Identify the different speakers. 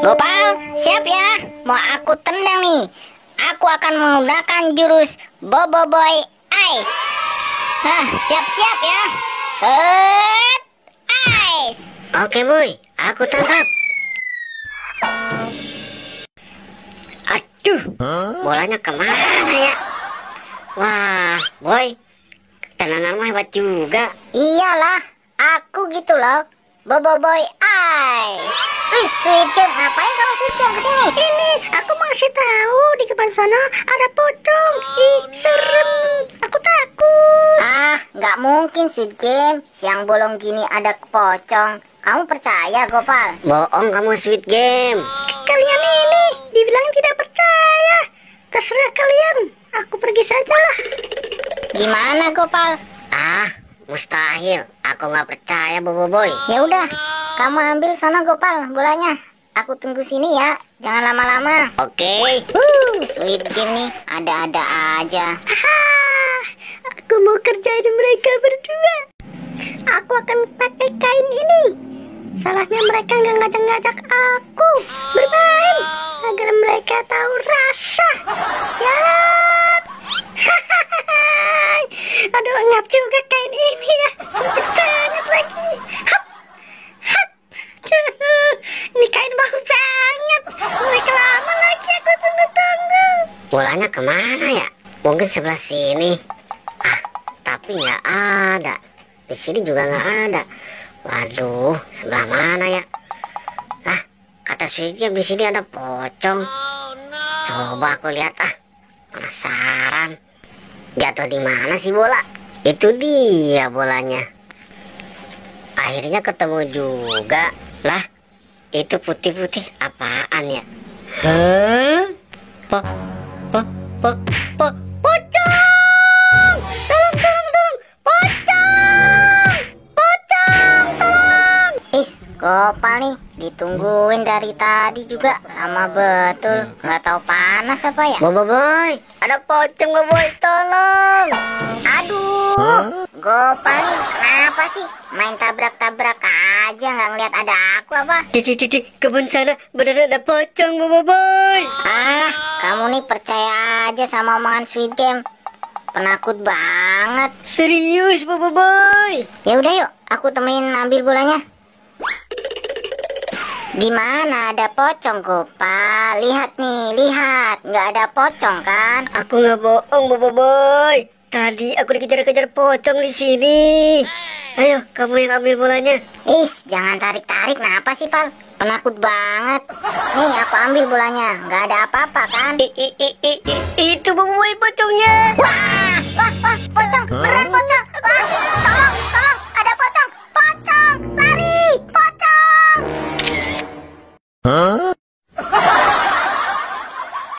Speaker 1: Gopal, siap ya? Mau aku tendang nih. Aku akan menggunakan jurus Bobo Boy Ice. Nah, siap-siap ya. Ice.
Speaker 2: Oke boy, aku tangkap. Aduh, bolanya kemana ya? Wah, boy, tendanganmu hebat juga.
Speaker 1: Iyalah, aku gitu loh. Bobo Boy Ice. Sweet Game, ngapain kamu Sweet Game kesini?
Speaker 2: Ini, aku mau kasih tahu di depan sana ada pocong. Ih, serem. Aku takut.
Speaker 1: Nggak mungkin Sweet Game. Siang bolong gini ada pocong. Kamu percaya, Gopal?
Speaker 2: Bohong kamu Sweet Game. Kalian ini dibilang tidak percaya. Terserah kalian. Aku pergi saja lah.
Speaker 1: Gimana, Gopal?
Speaker 2: Mustahil. Aku nggak percaya Bobo Boy.
Speaker 1: Ya udah, kamu ambil sana Gopal bolanya. Aku tunggu sini ya. Jangan lama-lama.
Speaker 2: Oke.
Speaker 1: Sweet Game nih, ada-ada aja.
Speaker 2: Aku mau kerjain mereka berdua. Aku akan pakai kain ini. Salahnya mereka nggak ngajak-ngajak aku bermain agar mereka tahu rasa. Ya. Aduh, ngap juga kain ini ya. Sempit banget lagi. Hap. Ini kain bau banget. Mulai lama lagi aku tunggu-tunggu. Bolanya kemana ya? Mungkin sebelah sini. Tapi nggak ada. Di sini juga nggak ada. Waduh, sebelah mana ya? Kata Sweet Game di sini ada pocong. Coba aku lihat penasaran. Jatuh di mana sih bola? Itu dia bolanya. Akhirnya ketemu juga. Lah, itu putih-putih apaan ya? Pocong! Tolong! Pocong! Tolong!
Speaker 1: Gopal nih, ditungguin dari tadi juga. Lama betul, nggak tahu panas apa ya?
Speaker 2: Bobo Boy, ada pocong Bobo Boy, tolong!
Speaker 1: Aduh, Gopal nih, kenapa sih? Main tabrak-tabrak aja, nggak ngeliat ada aku apa?
Speaker 2: Di kebun sana beneran ada pocong Bobo Boy.
Speaker 1: Kamu nih percaya aja sama omongan Sweet Game. Penakut banget.
Speaker 2: Serius Bobo Boy.
Speaker 1: Ya udah yuk, aku temenin ambil bolanya. Di mana ada pocong, Gopal? Lihat nih, lihat. Nggak ada pocong kan?
Speaker 2: Aku nggak bohong Bobo Boy. Tadi aku dikejar-kejar pocong di sini. Ayo, kamu yang ambil bolanya.
Speaker 1: Jangan tarik-tarik. Kenapa sih, Pal? Penakut banget. Nih, aku ambil bolanya. Nggak ada apa-apa kan?
Speaker 2: Itu Bobo Boy pocongnya.
Speaker 1: Wah, pocong. Beneran pocong. Wah, tolong. Ada pocong. Pocong. Lari, pocong.